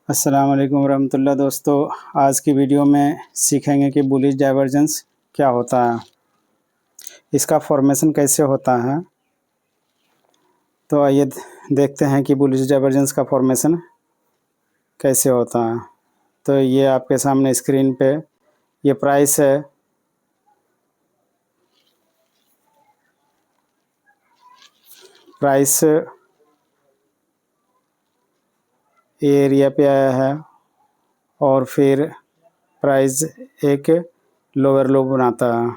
अस्सलाम वालेकुम रहमतुल्लाह। दोस्तों, आज की वीडियो में सीखेंगे कि बुलिश डाइवर्जेंस क्या होता है, इसका फॉर्मेशन कैसे होता है। तो आइए देखते हैं कि बुलिश डाइवर्जेंस का फॉर्मेशन कैसे होता है। तो ये आपके सामने स्क्रीन पे ये प्राइस है। प्राइस एरिया पे आया है और फिर प्राइस एक लोअर लो बनाता है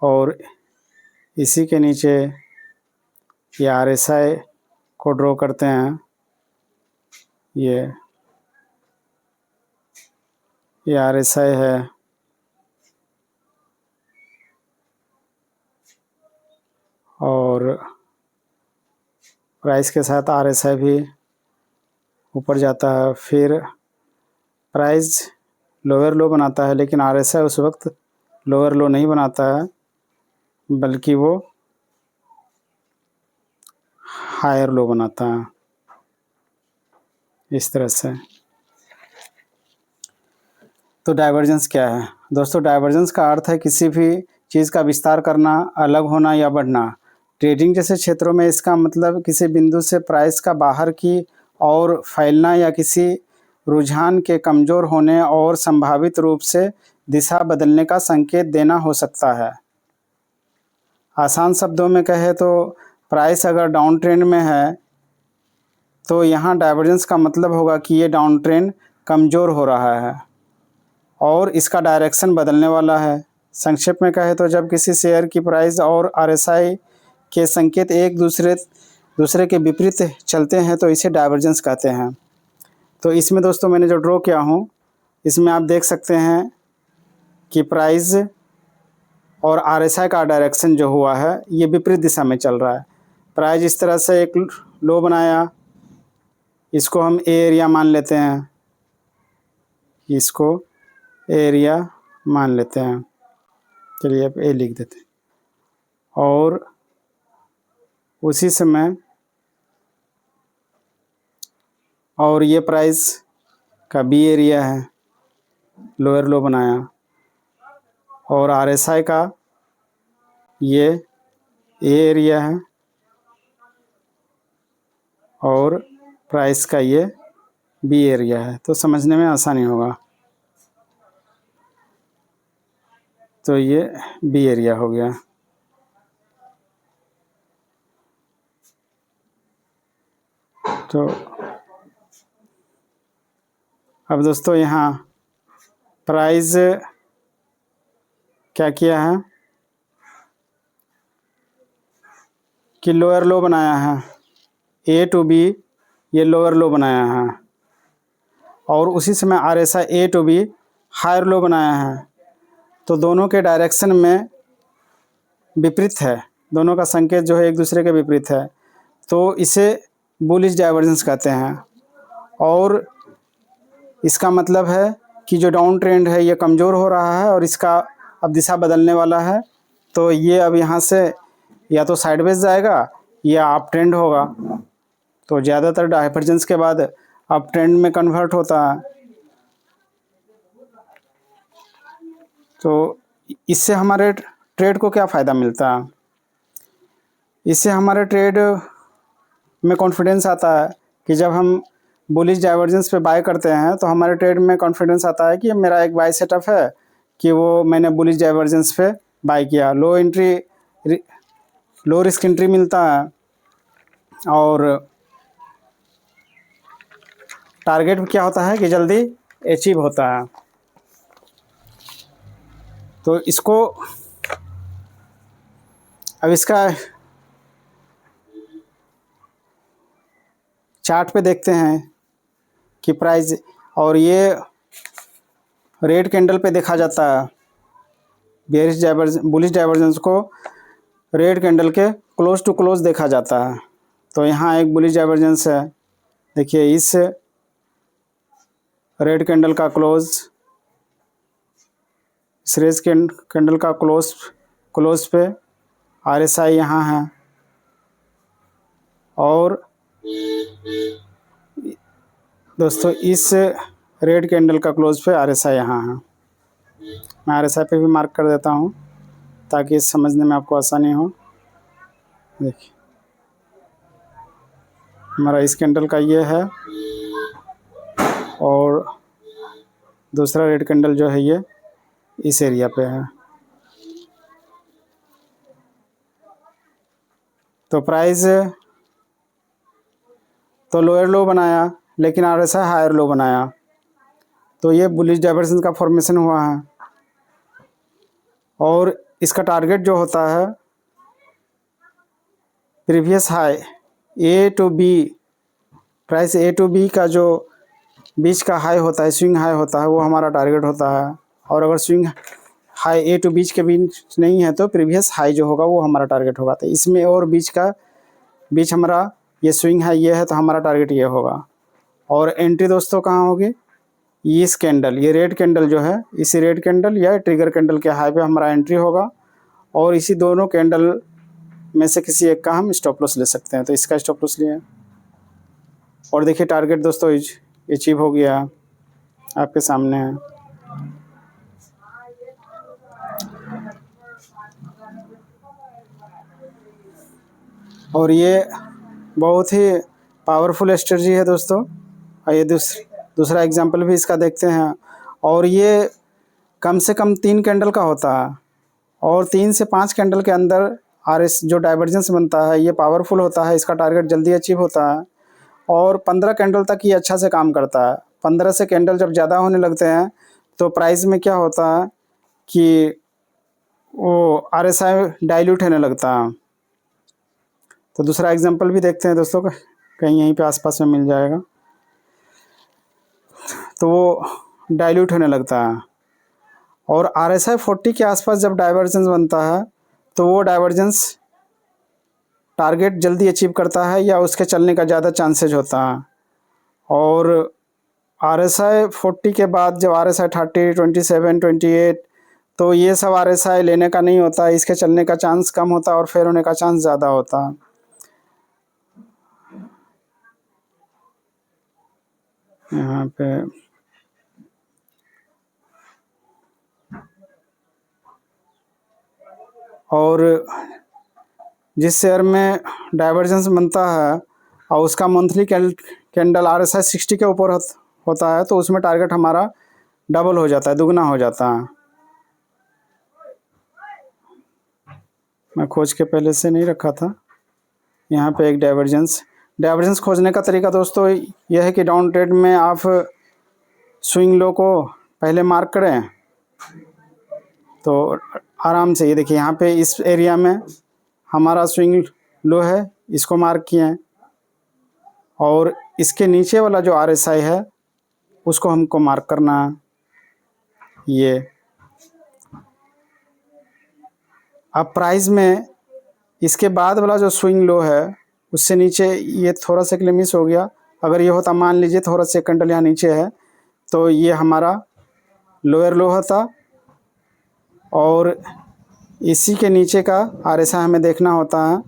और इसी के नीचे ये RSI को ड्रॉ करते हैं। ये RSI है और प्राइस के साथ RSI भी ऊपर जाता है। फिर प्राइस लोअर लो बनाता है, लेकिन RSI उस वक्त लोअर लो नहीं बनाता है, बल्कि वो हायर लो बनाता है इस तरह से। तो डाइवर्जेंस क्या है दोस्तों? डाइवर्जेंस का अर्थ है किसी भी चीज़ का विस्तार करना, अलग होना या बढ़ना। ट्रेडिंग जैसे क्षेत्रों में इसका मतलब किसी बिंदु से प्राइस का बाहर की और फैलना या किसी रुझान के कमज़ोर होने और संभावित रूप से दिशा बदलने का संकेत देना हो सकता है। आसान शब्दों में कहें तो प्राइस अगर डाउन ट्रेंड में है तो यहाँ डाइवर्जेंस का मतलब होगा कि ये डाउन ट्रेंड कमज़ोर हो रहा है और इसका डायरेक्शन बदलने वाला है। संक्षेप में कहें तो जब किसी शेयर की प्राइस और RSI के संकेत एक दूसरे के विपरीत चलते हैं तो इसे डाइवर्जेंस कहते हैं। तो इसमें दोस्तों मैंने जो ड्रॉ किया हूँ, इसमें आप देख सकते हैं कि प्राइस और RSI का डायरेक्शन जो हुआ है ये विपरीत दिशा में चल रहा है। प्राइस इस तरह से एक लो बनाया, इसको हम ए एरिया मान लेते हैं, इसको एरिया मान लेते हैं। चलिए अब ए लिख देते हैं। और उसी समय और ये प्राइस का बी एरिया है, लोअर लो बनाया, और RSI का ये ए एरिया है और प्राइस का ये बी एरिया है। तो समझने में आसानी होगा। तो ये बी एरिया हो गया। तो अब दोस्तों यहाँ प्राइस क्या किया है कि लोअर लो बनाया है, ए टू बी ये लोअर लो बनाया है, और उसी समय RSI A to B higher low बनाया है। तो दोनों के डायरेक्शन में विपरीत है, दोनों का संकेत जो है एक दूसरे के विपरीत है। तो इसे बुलिश डाइवर्जेंस कहते हैं और इसका मतलब है कि जो डाउन ट्रेंड है ये कमज़ोर हो रहा है और इसका अब दिशा बदलने वाला है। तो ये अब यहाँ से या तो साइडवेज जाएगा या अप ट्रेंड होगा। तो ज़्यादातर डाइवर्जेंस के बाद अप ट्रेंड में कन्वर्ट होता है। तो इससे हमारे ट्रेड को क्या फ़ायदा मिलता है? इससे हमारे ट्रेड में कॉन्फिडेंस आता है कि जब हम बुलिश डाइवर्जेंस पे बाय करते हैं तो हमारे ट्रेड में कॉन्फिडेंस आता है कि मेरा एक बाय सेटअप है कि वो मैंने बुलिश डाइवर्जेंस पे बाय किया। लो रिस्क एंट्री मिलता है और टारगेट क्या होता है कि जल्दी अचीव होता है। तो इसको अब इसका चार्ट पे देखते हैं कि प्राइस, और ये रेड कैंडल पे देखा जाता है। बुलिश डाइवर्जेंस को रेड कैंडल के क्लोज टू क्लोज देखा जाता है। तो यहाँ एक बुलिश डाइवर्जेंस है, देखिए इस रेड कैंडल का क्लोज, इस रेड कैंडल का क्लोज पे RSI यहाँ है और दोस्तों इस रेड कैंडल का क्लोज पे RSI यहाँ है। मैं RSI पे भी मार्क कर देता हूँ ताकि समझने में आपको आसानी हो। देखिए हमारा इस कैंडल का ये है और दूसरा रेड कैंडल जो है ये इस एरिया पे है। तो प्राइस तो लोअर लो बनाया लेकिन RSI हायर लो बनाया, तो ये बुलिश डाइवर्जेंस का फॉर्मेशन हुआ है। और इसका टारगेट जो होता है previous high A to B, price A to B का जो बीच का हाई होता है, स्विंग हाई होता है, वो हमारा टारगेट होता है। और अगर स्विंग हाई A to बीच के बीच नहीं है तो प्रीवियस हाई जो होगा वो हमारा टारगेट होगा। तो इसमें और बीच हमारा ये स्विंग हाई ये है तो हमारा टारगेट ये होगा। और एंट्री दोस्तों कहाँ होगी, इस कैंडल, ये रेड कैंडल जो है इसी रेड कैंडल या ट्रिगर कैंडल के हाई पे हमारा एंट्री होगा। और इसी दोनों कैंडल में से किसी एक का हम स्टॉप लॉस ले सकते हैं। तो इसका स्टॉप लॉस लिए और देखिए टारगेट दोस्तों अचीव हो गया, आपके सामने है। और ये बहुत ही पावरफुल स्ट्रेटजी है दोस्तों। आइए दूसरा एग्जांपल भी इसका देखते हैं। और ये कम से कम 3 कैंडल का होता है और 3 से 5 कैंडल के अंदर RS जो डाइवर्जेंस बनता है ये पावरफुल होता है, इसका टारगेट जल्दी अचीव होता है। और 15 कैंडल तक ये अच्छा से काम करता है। 15 से कैंडल जब ज़्यादा होने लगते हैं तो प्राइस में क्या होता है कि वो RSI डाइल्यूट होने लगता है। तो दूसरा एग्जांपल भी देखते हैं दोस्तों, कहीं यहीं पे आसपास में मिल जाएगा। तो वो डाइल्यूट होने लगता है और RSI 40 के आसपास जब डाइवर्जेंस बनता है तो वो डाइवर्जेंस टारगेट जल्दी अचीव करता है या उसके चलने का ज़्यादा चांसेज होता है। और RSI 40 के बाद जब RSI 30, 27, 28, तो ये सब RSI लेने का नहीं होता, इसके चलने का चांस कम होता है और फेल होने का चांस ज़्यादा होता है। यहाँ पे और जिस शेयर में डाइवर्जेंस बनता है और उसका मंथली कैंडल RSI 60 के ऊपर होता है तो उसमें टारगेट हमारा डबल हो जाता है, दुगना हो जाता है। मैं खोज के पहले से नहीं रखा था। यहाँ पे एक डाइवर्जेंस खोजने का तरीका दोस्तों यह है कि डाउन ट्रेड में आप स्विंग लो को पहले मार्क करें तो आराम से, ये देखिए यहाँ पे इस एरिया में हमारा स्विंग लो है, इसको मार्क किए हैं। और इसके नीचे वाला जो RSI है उसको हमको मार्क करना है। ये अब प्राइस में इसके बाद वाला जो स्विंग लो है उससे नीचे ये थोड़ा सा के लिए मिस हो गया। अगर ये होता, मान लीजिए थोड़ा सा कैंडल यहाँ नीचे है तो ये हमारा लोअर लो होता और इसी के नीचे का RSI हमें देखना होता है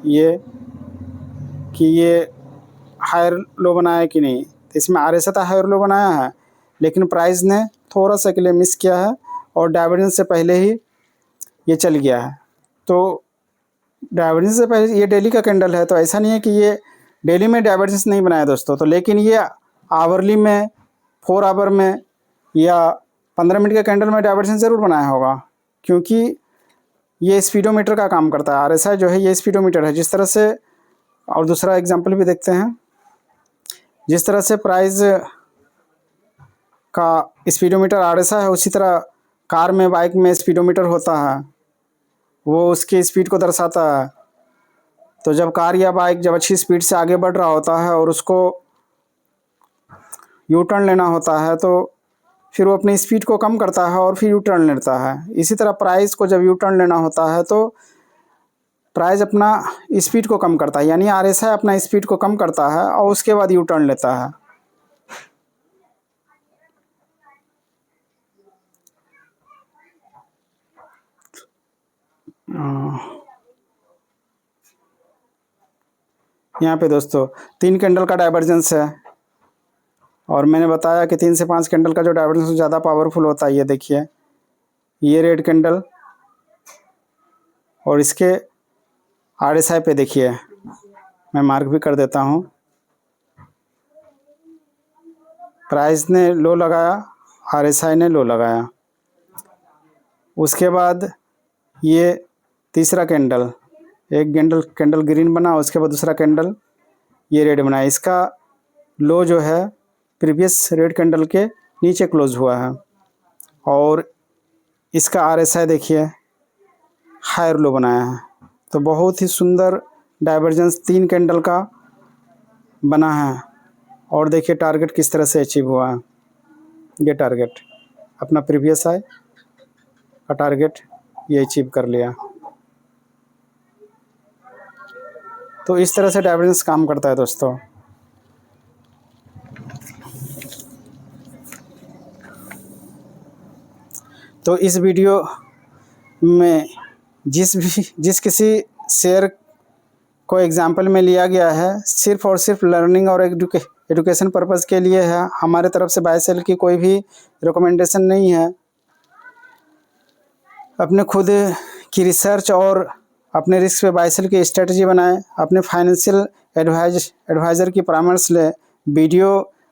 ये कि ये हायर लो बनाया कि नहीं। तो इसमें RSI तो हायर लो बनाया है लेकिन प्राइस ने थोड़ा सा के लिए मिस किया है और डाइवर्जेंस से पहले ही ये चल गया है। तो डाइवर्जेंस से पहले ये डेली का कैंडल है तो ऐसा नहीं है कि ये डेली में डाइवर्जेंस नहीं बनाया दोस्तों। तो लेकिन ये आवरली में, 4 आवर में या 15 मिनट के कैंडल में डाइवर्जेंस ज़रूर बनाया होगा, क्योंकि ये स्पीडोमीटर का काम करता है। RSI जो है ये स्पीडोमीटर है जिस तरह से। और दूसरा एग्जांपल भी देखते हैं। जिस तरह से प्राइस का स्पीडोमीटर RSI है उसी तरह कार में, बाइक में स्पीडोमीटर होता है, वो उसकी स्पीड को दर्शाता है। तो जब कार या बाइक जब अच्छी स्पीड से आगे बढ़ रहा होता है और उसको यू टर्न लेना होता है तो फिर वो अपनी स्पीड को कम करता है और फिर यू टर्न लेता है। इसी तरह प्राइस को जब यू टर्न लेना होता है तो प्राइस अपना स्पीड को कम करता है, यानी RSI अपना स्पीड को कम करता है और उसके बाद यू टर्न लेता है। यहाँ पे दोस्तों 3 कैंडल का डाइवर्जेंस है और मैंने बताया कि 3 से 5 कैंडल का जो डाइवर्जेंस ज़्यादा पावरफुल होता है। ये देखिए, ये रेड कैंडल और इसके RSI पे देखिए, मैं मार्क भी कर देता हूँ। प्राइस ने लो लगाया, RSI ने लो लगाया। उसके बाद ये तीसरा कैंडल, एक कैंडल ग्रीन बना, उसके बाद दूसरा कैंडल ये रेड बना। इसका लो जो है प्रीवियस रेड कैंडल के नीचे क्लोज हुआ है और इसका RSI देखिए हायर लो बनाया है। तो बहुत ही सुंदर डाइवर्जेंस 3 कैंडल का बना है। और देखिए टारगेट किस तरह से अचीव हुआ है। ये टारगेट अपना प्रीवियस हाई का टारगेट ये अचीव कर लिया। तो इस तरह से डाइवर्जेंस काम करता है दोस्तों। तो इस वीडियो में जिस किसी शेयर को एग्जाम्पल में लिया गया है, सिर्फ़ और सिर्फ लर्निंग और एजुकेशन पर्पज़ के लिए है। हमारे तरफ से बाय सेल की कोई भी रिकमेंडेशन नहीं है। अपने खुद की रिसर्च और अपने रिस्क पे बाय सेल की स्ट्रेटजी बनाएं। अपने फाइनेंशियल एडवाइज़र की परामर्श लें। वीडियो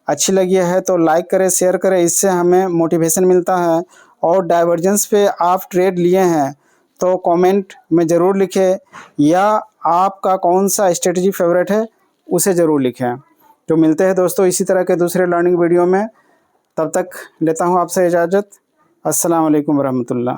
अच्छी लगी है तो लाइक करें, शेयर करें, इससे हमें मोटिवेशन मिलता है। और डाइवर्जेंस पे आप ट्रेड लिए हैं तो कमेंट में ज़रूर लिखें, या आपका कौन सा स्ट्रेटजी फेवरेट है उसे ज़रूर लिखें। तो मिलते हैं दोस्तों इसी तरह के दूसरे लर्निंग वीडियो में। तब तक लेता हूँ आपसे इजाज़त। अस्सलाम वालेकुम रहमतुल्लाह।